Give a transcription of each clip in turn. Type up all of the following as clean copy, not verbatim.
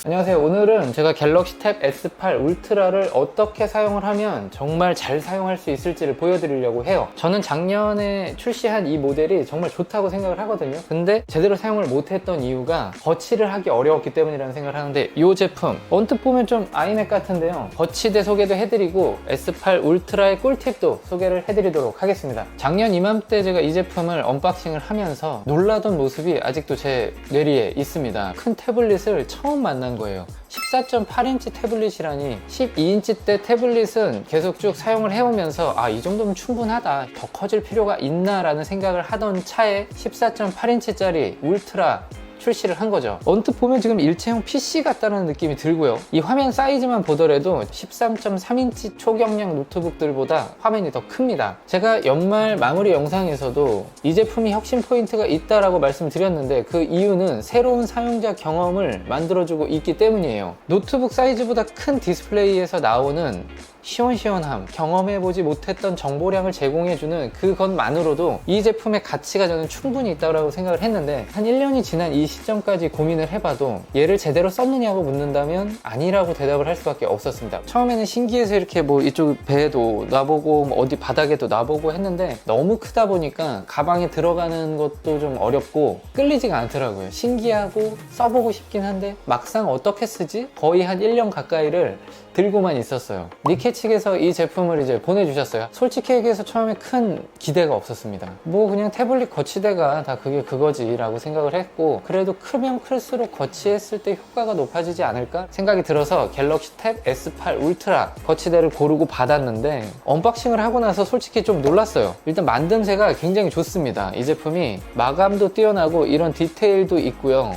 안녕하세요. 오늘은 제가 갤럭시 탭 S8 울트라를 어떻게 사용을 하면 정말 잘 사용할 수 있을지를 보여드리려고 해요. 저는 작년에 출시한 이 모델이 정말 좋다고 생각을 하거든요. 근데 제대로 사용을 못했던 이유가 거치를 하기 어려웠기 때문이라는 생각을 하는데, 이 제품 언뜻 보면 좀 아이맥 같은데요, 거치대 소개도 해드리고 S8 울트라의 꿀팁도 소개를 해드리도록 하겠습니다. 작년 이맘때 제가 이 제품을 언박싱을 하면서 놀라던 모습이 아직도 제 뇌리에 있습니다. 큰 태블릿을 처음 만난 거예요. 14.8인치 태블릿이라니. 12인치대 태블릿은 계속 쭉 사용을 해오면서 이 정도면 충분하다, 더 커질 필요가 있나 라는 생각을 하던 차에 14.8인치짜리 울트라 출시를 한 거죠. 언뜻 보면 지금 일체형 PC 같다는 느낌이 들고요. 이 화면 사이즈만 보더라도 13.3인치 초경량 노트북들보다 화면이 더 큽니다. 제가 연말 마무리 영상에서도 이 제품이 혁신 포인트가 있다라고 말씀드렸는데, 그 이유는 새로운 사용자 경험을 만들어주고 있기 때문이에요. 노트북 사이즈보다 큰 디스플레이에서 나오는 시원시원함, 경험해보지 못했던 정보량을 제공해주는 그것만으로도 이 제품의 가치가 저는 충분히 있다고 생각을 했는데, 한 1년이 지난 이 시점까지 고민을 해봐도 얘를 제대로 썼느냐고 묻는다면 아니라고 대답을 할 수밖에 없었습니다. 처음에는 신기해서 이렇게 이쪽 배에도 놔보고 어디 바닥에도 놔보고 했는데, 너무 크다 보니까 가방에 들어가는 것도 좀 어렵고 끌리지가 않더라고요. 신기하고 써보고 싶긴 한데 막상 어떻게 쓰지? 거의 한 1년 가까이를 들고만 있었어요. 니케 측에서 이 제품을 이제 보내주셨어요. 솔직히 얘기해서 처음에 큰 기대가 없었습니다. 그냥 태블릿 거치대가 다 그게 그거지 라고 생각을 했고, 그래도 크면 클수록 거치했을 때 효과가 높아지지 않을까 생각이 들어서 갤럭시 탭 S8 울트라 거치대를 고르고 받았는데, 언박싱을 하고 나서 솔직히 좀 놀랐어요. 일단 만듦새가 굉장히 좋습니다. 이 제품이 마감도 뛰어나고 이런 디테일도 있고요.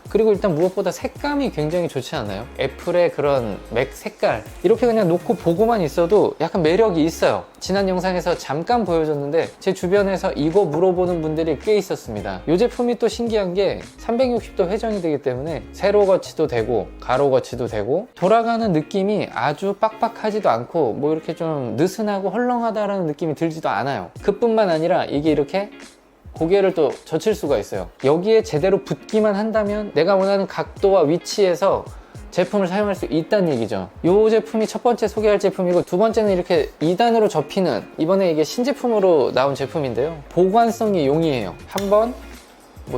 그리고 일단 무엇보다 색감이 굉장히 좋지 않나요? 애플의 그런 맥 색깔, 이렇게 그냥 놓고 보고만 있어도 약간 매력이 있어요. 지난 영상에서 잠깐 보여줬는데 제 주변에서 이거 물어보는 분들이 꽤 있었습니다. 이 제품이 또 신기한 게 360도 회전이 되기 때문에 세로 거치도 되고 가로 거치도 되고, 돌아가는 느낌이 아주 빡빡하지도 않고 이렇게 좀 느슨하고 헐렁하다라는 느낌이 들지도 않아요. 그뿐만 아니라 이게 이렇게 고개를 또 젖힐 수가 있어요. 여기에 제대로 붙기만 한다면 내가 원하는 각도와 위치에서 제품을 사용할 수 있다는 얘기죠. 이 제품이 첫 번째 소개할 제품이고, 두 번째는 이렇게 2단으로 접히는, 이번에 이게 신제품으로 나온 제품인데요, 보관성이 용이해요. 한 번,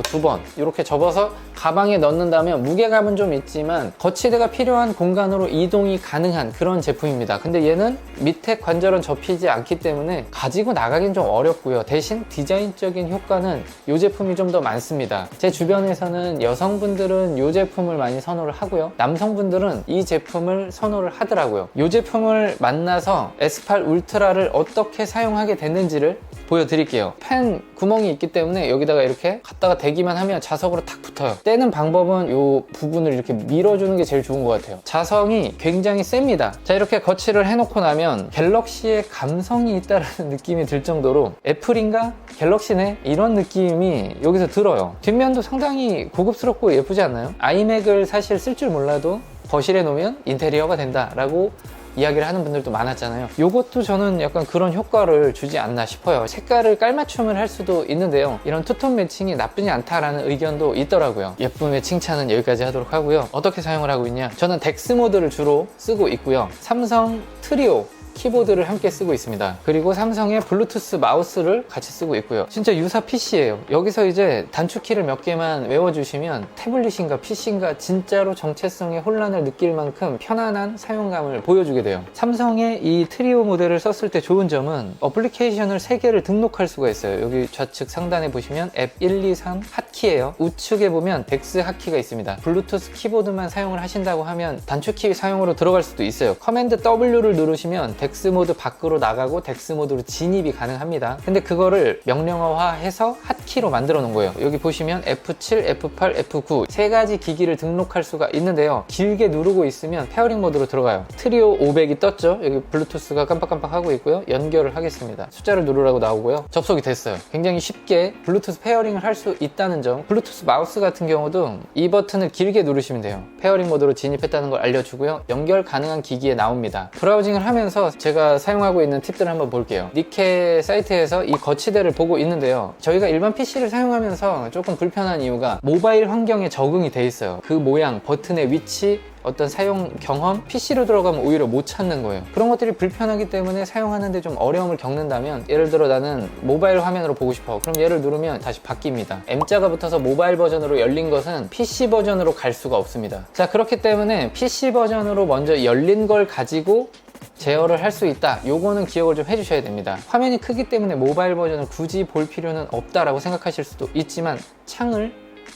두 번 이렇게 접어서 가방에 넣는다면 무게감은 좀 있지만 거치대가 필요한 공간으로 이동이 가능한 그런 제품입니다. 근데 얘는 밑에 관절은 접히지 않기 때문에 가지고 나가긴 좀 어렵고요. 대신 디자인적인 효과는 이 제품이 좀 더 많습니다. 제 주변에서는 여성분들은 이 제품을 많이 선호를 하고요, 남성분들은 이 제품을 선호를 하더라고요. 이 제품을 만나서 S8 울트라를 어떻게 사용하게 됐는지를 보여드릴게요. 펜 구멍이 있기 때문에 여기다가 이렇게 갖다가 대기만 하면 자석으로 탁 붙어요. 떼는 방법은 이 부분을 이렇게 밀어주는 게 제일 좋은 것 같아요. 자성이 굉장히 셉니다. 자, 이렇게 거치를 해놓고 나면 갤럭시의 감성이 있다는 느낌이 들 정도로 애플인가? 갤럭시네? 이런 느낌이 여기서 들어요. 뒷면도 상당히 고급스럽고 예쁘지 않나요? 아이맥을 사실 쓸 줄 몰라도 거실에 놓으면 인테리어가 된다라고 이야기를 하는 분들도 많았잖아요. 이것도 저는 약간 그런 효과를 주지 않나 싶어요. 색깔을 깔맞춤을 할 수도 있는데요, 이런 투톤 매칭이 나쁘지 않다라는 의견도 있더라고요. 예쁨의 칭찬은 여기까지 하도록 하고요. 어떻게 사용을 하고 있냐, 저는 덱스 모드를 주로 쓰고 있고요, 삼성 트리오 키보드를 함께 쓰고 있습니다. 그리고 삼성의 블루투스 마우스를 같이 쓰고 있고요. 진짜 유사 PC예요. 여기서 이제 단축키를 몇 개만 외워주시면 태블릿인가 PC인가 진짜로 정체성의 혼란을 느낄 만큼 편안한 사용감을 보여주게 돼요. 삼성의 이 트리오 모델을 썼을 때 좋은 점은 어플리케이션을 3개를 등록할 수가 있어요. 여기 좌측 상단에 보시면 앱 1, 2, 3 핫키예요. 우측에 보면 덱스 핫키가 있습니다. 블루투스 키보드만 사용을 하신다고 하면 단축키 사용으로 들어갈 수도 있어요. 커맨드 W를 누르시면 덱스 모드 밖으로 나가고 덱스 모드로 진입이 가능합니다. 근데 그거를 명령어화해서 핫키로 만들어 놓은 거예요. 여기 보시면 F7, F8, F9 세 가지 기기를 등록할 수가 있는데요, 길게 누르고 있으면 페어링 모드로 들어가요. 트리오 500이 떴죠. 여기 블루투스가 깜빡깜빡 하고 있고요. 연결을 하겠습니다. 숫자를 누르라고 나오고요. 접속이 됐어요. 굉장히 쉽게 블루투스 페어링을 할 수 있다는 점. 블루투스 마우스 같은 경우도 이 버튼을 길게 누르시면 돼요. 페어링 모드로 진입했다는 걸 알려주고요, 연결 가능한 기기에 나옵니다. 브라우징을 하면서 제가 사용하고 있는 팁들을 한번 볼게요. 니케 사이트에서 이 거치대를 보고 있는데요. 저희가 일반 PC를 사용하면서 조금 불편한 이유가 모바일 환경에 적응이 돼 있어요. 그 모양, 버튼의 위치, 어떤 사용 경험, PC로 들어가면 오히려 못 찾는 거예요. 그런 것들이 불편하기 때문에 사용하는데 좀 어려움을 겪는다면, 예를 들어 나는 모바일 화면으로 보고 싶어. 그럼 얘를 누르면 다시 바뀝니다. M자가 붙어서 모바일 버전으로 열린 것은 PC 버전으로 갈 수가 없습니다. 자, 그렇기 때문에 PC 버전으로 먼저 열린 걸 가지고 제어를 할 수 있다. 요거는 기억을 좀 해주셔야 됩니다. 화면이 크기 때문에 모바일 버전을 굳이 볼 필요는 없다라고 생각하실 수도 있지만, 창을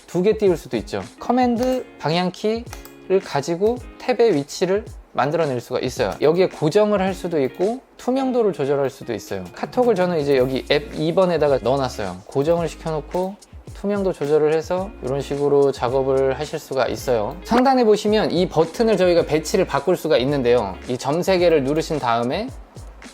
2개 띄울 수도 있죠. 커맨드 방향키 를 가지고 탭의 위치를 만들어낼 수가 있어요. 여기에 고정을 할 수도 있고 투명도를 조절할 수도 있어요. 카톡을 저는 이제 여기 앱 2번에다가 넣어놨어요. 고정을 시켜놓고 투명도 조절을 해서 이런 식으로 작업을 하실 수가 있어요. 상단에 보시면 이 버튼을 저희가 배치를 바꿀 수가 있는데요. 이 점 3개를 누르신 다음에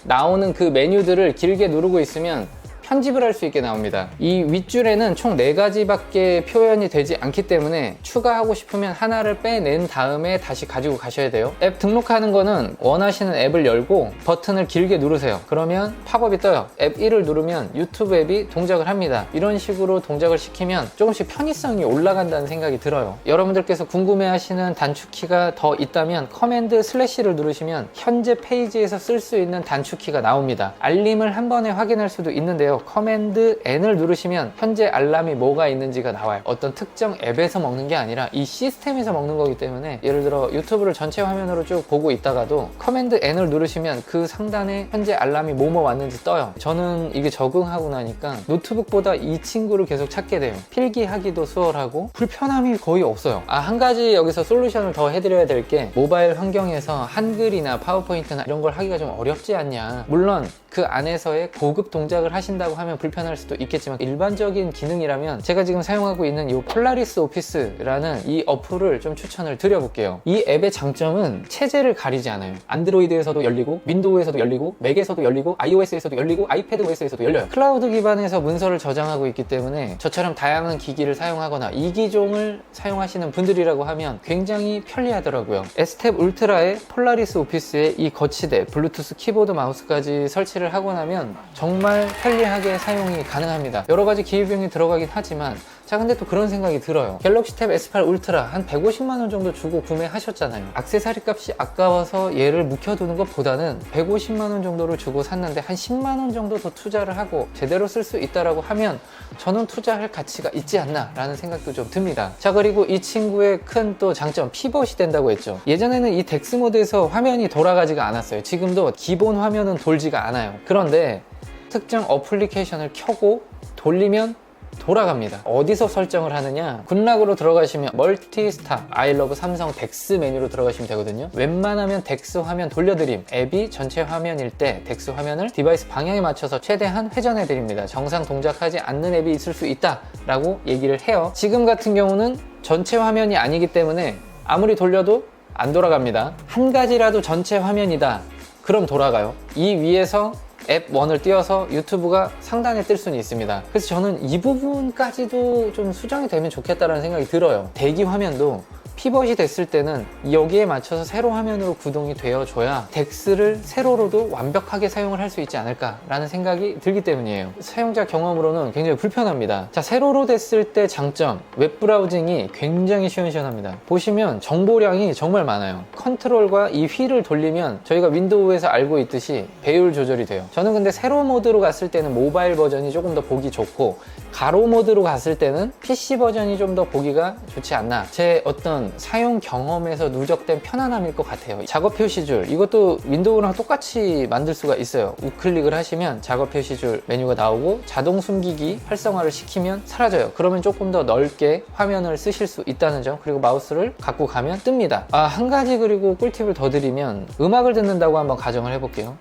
나오는 그 메뉴들을 길게 누르고 있으면 편집을 할 수 있게 나옵니다. 이 윗줄에는 총 4가지밖에 표현이 되지 않기 때문에 추가하고 싶으면 하나를 빼낸 다음에 다시 가지고 가셔야 돼요. 앱 등록하는 거는 원하시는 앱을 열고 버튼을 길게 누르세요. 그러면 팝업이 떠요. 앱 1을 누르면 유튜브 앱이 동작을 합니다. 이런 식으로 동작을 시키면 조금씩 편의성이 올라간다는 생각이 들어요. 여러분들께서 궁금해하시는 단축키가 더 있다면 커맨드 슬래시를 누르시면 현재 페이지에서 쓸 수 있는 단축키가 나옵니다. 알림을 한 번에 확인할 수도 있는데요. 커맨드 N을 누르시면 현재 알람이 뭐가 있는지가 나와요. 어떤 특정 앱에서 먹는 게 아니라 이 시스템에서 먹는 거기 때문에, 예를 들어 유튜브를 전체 화면으로 쭉 보고 있다가도 커맨드 N을 누르시면 그 상단에 현재 알람이 뭐뭐 왔는지 떠요. 저는 이게 적응하고 나니까 노트북보다 이 친구를 계속 찾게 돼요. 필기하기도 수월하고 불편함이 거의 없어요. 한 가지 여기서 솔루션을 더 해드려야 될 게, 모바일 환경에서 한글이나 파워포인트나 이런 걸 하기가 좀 어렵지 않냐. 물론 그 안에서의 고급 동작을 하신다고 하면 불편할 수도 있겠지만, 일반적인 기능이라면 제가 지금 사용하고 있는 이 폴라리스 오피스라는 이 어플을 좀 추천을 드려볼게요. 이 앱의 장점은 체제를 가리지 않아요. 안드로이드에서도 열리고, 윈도우에서도 열리고, 맥에서도 열리고, iOS에서도 열리고, 아이패드 OS에서도 열려요. 클라우드 기반에서 문서를 저장하고 있기 때문에 저처럼 다양한 기기를 사용하거나 이 기종을 사용하시는 분들이라고 하면 굉장히 편리하더라고요. S탭 울트라의 폴라리스 오피스에 이 거치대, 블루투스 키보드 마우스까지 설치를 하고 나면 정말 편리하게 사용이 가능합니다. 여러 가지 기회비용이 들어가긴 하지만, 자, 근데 또 그런 생각이 들어요. 갤럭시 탭 S8 울트라 한 150만원 정도 주고 구매하셨잖아요. 액세서리 값이 아까워서 얘를 묵혀두는 것보다는 150만원 정도를 주고 샀는데 한 10만원 정도 더 투자를 하고 제대로 쓸 수 있다라고 하면 저는 투자할 가치가 있지 않나 라는 생각도 좀 듭니다. 자, 그리고 이 친구의 큰 또 장점, 피벗이 된다고 했죠. 예전에는 이 덱스 모드에서 화면이 돌아가지가 않았어요. 지금도 기본 화면은 돌지가 않아요. 그런데 특정 어플리케이션을 켜고 돌리면 돌아갑니다. 어디서 설정을 하느냐, 굿락으로 들어가시면 멀티스탑, 아이러브 삼성 덱스 메뉴로 들어가시면 되거든요. 웬만하면 덱스 화면 돌려드림, 앱이 전체 화면일 때 덱스 화면을 디바이스 방향에 맞춰서 최대한 회전해 드립니다. 정상 동작하지 않는 앱이 있을 수 있다 라고 얘기를 해요. 지금 같은 경우는 전체 화면이 아니기 때문에 아무리 돌려도 안 돌아갑니다. 한 가지라도 전체 화면이다, 그럼 돌아가요. 이 위에서 앱 1을 띄워서 유튜브가 상단에 뜰 수는 있습니다. 그래서 저는 이 부분까지도 좀 수정이 되면 좋겠다라는 생각이 들어요. 대기 화면도 피벗이 됐을 때는 여기에 맞춰서 세로 화면으로 구동이 되어줘야 덱스를 세로로도 완벽하게 사용을 할 수 있지 않을까라는 생각이 들기 때문이에요. 사용자 경험으로는 굉장히 불편합니다. 자, 세로로 됐을 때 장점, 웹 브라우징이 굉장히 시원시원합니다. 보시면 정보량이 정말 많아요. 컨트롤과 이 휠을 돌리면 저희가 윈도우에서 알고 있듯이 배율 조절이 돼요. 저는 근데 세로 모드로 갔을 때는 모바일 버전이 조금 더 보기 좋고, 가로 모드로 갔을 때는 PC 버전이 좀 더 보기가 좋지 않나, 제 어떤 사용 경험에서 누적된 편안함일 것 같아요. 작업 표시줄, 이것도 윈도우랑 똑같이 만들 수가 있어요. 우클릭을 하시면 작업 표시줄 메뉴가 나오고, 자동 숨기기 활성화를 시키면 사라져요. 그러면 조금 더 넓게 화면을 쓰실 수 있다는 점, 그리고 마우스를 갖고 가면 뜹니다. 한 가지 그리고 꿀팁을 더 드리면, 음악을 듣는다고 한번 가정을 해볼게요.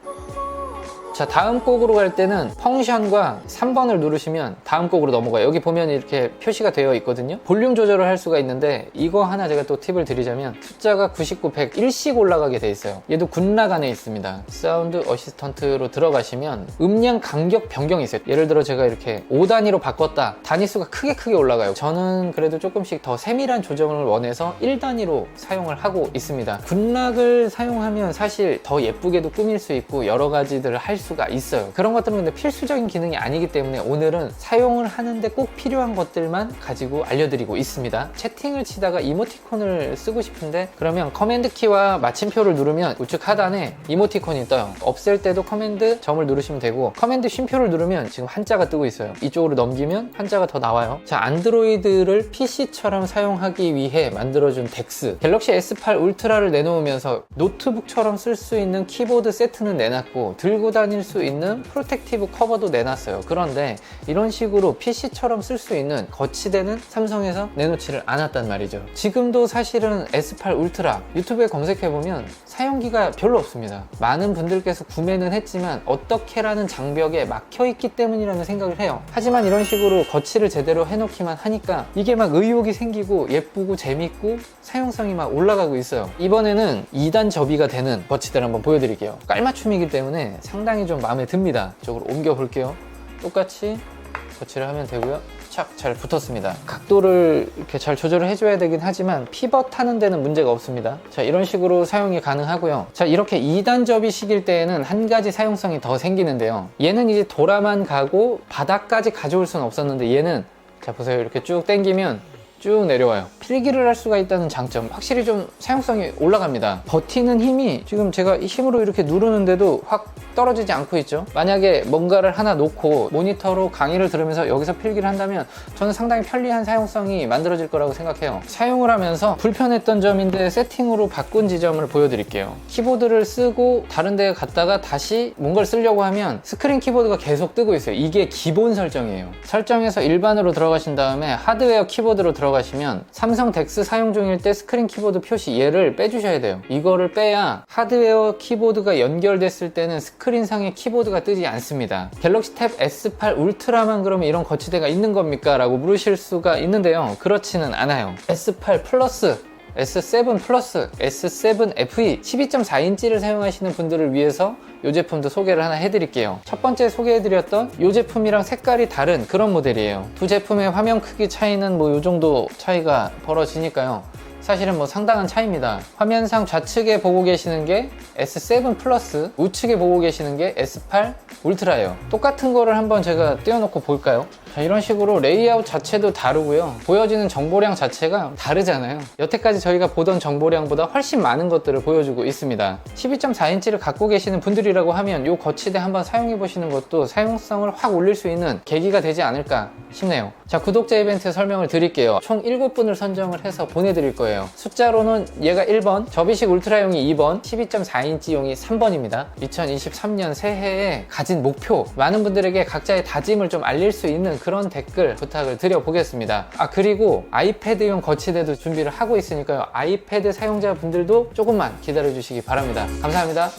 자, 다음 곡으로 갈 때는 펑션과 3번을 누르시면 다음 곡으로 넘어가요. 여기 보면 이렇게 표시가 되어 있거든요. 볼륨 조절을 할 수가 있는데 이거 하나 제가 또 팁을 드리자면 숫자가 99, 100, 1씩 올라가게 돼 있어요. 얘도 굿락 안에 있습니다. 사운드 어시스턴트로 들어가시면 음량 간격 변경이 있어요. 예를 들어 제가 이렇게 5단위로 바꿨다. 단위수가 크게 올라가요. 저는 그래도 조금씩 더 세밀한 조정을 원해서 1단위로 사용을 하고 있습니다. 굿락을 사용하면 사실 더 예쁘게도 꾸밀 수 있고 여러 가지들을 할 수가 있어요. 그런 것들은 근데 필수적인 기능이 아니기 때문에 오늘은 사용을 하는데 꼭 필요한 것들만 가지고 알려드리고 있습니다. 채팅을 치다가 이모티콘을 쓰고 싶은데 그러면 커맨드 키와 마침표를 누르면 우측 하단에 이모티콘이 떠요. 없앨 때도 커맨드 점을 누르시면 되고 커맨드 쉼표를 누르면 지금 한자가 뜨고 있어요. 이쪽으로 넘기면 한자가 더 나와요. 자, 안드로이드를 PC처럼 사용하기 위해 만들어준 덱스 갤럭시 S8 울트라를 내놓으면서 노트북처럼 쓸 수 있는 키보드 세트는 내놨고 들고 다닐 수 있는 프로텍티브 커버도 내놨어요. 그런데 이런 식으로 PC처럼 쓸 수 있는 거치대는 삼성에서 내놓지를 않았단 말이죠. 지금도 사실은 S8 울트라 유튜브에 검색해보면 사용기가 별로 없습니다. 많은 분들께서 구매는 했지만 어떻게라는 장벽에 막혀있기 때문이라는 생각을 해요. 하지만 이런 식으로 거치를 제대로 해놓기만 하니까 이게 막 의욕이 생기고 예쁘고 재밌고 사용성이 막 올라가고 있어요. 이번에는 2단 접이가 되는 거치대를 한번 보여드릴게요. 깔맞춤이기 때문에 상당히 좀 마음에 듭니다. 이쪽으로 옮겨 볼게요. 똑같이 거치를 하면 되고요. 착 잘 붙었습니다. 각도를 이렇게 잘 조절을 해줘야 되긴 하지만 피벗 하는 데는 문제가 없습니다. 자, 이런 식으로 사용이 가능하고요. 자, 이렇게 2단 접이식일 때에는 한 가지 사용성이 더 생기는데요. 얘는 이제 돌아만 가고 바닥까지 가져올 수는 없었는데 얘는 자 보세요. 이렇게 쭉 당기면 쭉 내려와요. 필기를 할 수가 있다는 장점, 확실히 좀 사용성이 올라갑니다. 버티는 힘이 지금 제가 힘으로 이렇게 누르는데도 확 떨어지지 않고 있죠. 만약에 뭔가를 하나 놓고 모니터로 강의를 들으면서 여기서 필기를 한다면 저는 상당히 편리한 사용성이 만들어질 거라고 생각해요. 사용을 하면서 불편했던 점인데 세팅으로 바꾼 지점을 보여드릴게요. 키보드를 쓰고 다른 데 갔다가 다시 뭔가를 쓰려고 하면 스크린 키보드가 계속 뜨고 있어요. 이게 기본 설정이에요. 설정에서 일반으로 들어가신 다음에 하드웨어 키보드로 들어가시면 삼성 덱스 사용 중일 때 스크린 키보드 표시 얘를 빼주셔야 돼요. 이거를 빼야 하드웨어 키보드가 연결됐을 때는 스크린상에 키보드가 뜨지 않습니다. 갤럭시 탭 S8 울트라만 그러면 이런 거치대가 있는 겁니까? 라고 물으실 수가 있는데요. 그렇지는 않아요. S8 플러스 S7 플러스, S7 FE 12.4인치를 사용하시는 분들을 위해서 이 제품도 소개를 하나 해드릴게요. 첫 번째 소개해드렸던 이 제품이랑 색깔이 다른 그런 모델이에요. 두 제품의 화면 크기 차이는 뭐 이 정도 차이가 벌어지니까요. 사실은 뭐 상당한 차이입니다. 화면상 좌측에 보고 계시는 게 S7 플러스, 우측에 보고 계시는 게 S8 울트라예요. 똑같은 거를 한번 제가 띄워놓고 볼까요? 자, 이런 식으로 레이아웃 자체도 다르고요. 보여지는 정보량 자체가 다르잖아요. 여태까지 저희가 보던 정보량보다 훨씬 많은 것들을 보여주고 있습니다. 12.4인치를 갖고 계시는 분들이라고 하면 이 거치대 한번 사용해 보시는 것도 사용성을 확 올릴 수 있는 계기가 되지 않을까 싶네요. 자, 구독자 이벤트 설명을 드릴게요. 총 7분을 선정을 해서 보내드릴 거예요. 숫자로는 얘가 1번, 접이식 울트라용이 2번, 12.4인치용이 3번입니다. 2023년 새해에 가진 목표, 많은 분들에게 각자의 다짐을 좀 알릴 수 있는 그런 댓글 부탁을 드려보겠습니다. 아, 그리고 아이패드용 거치대도 준비를 하고 있으니까요. 아이패드 사용자분들도 조금만 기다려주시기 바랍니다. 감사합니다.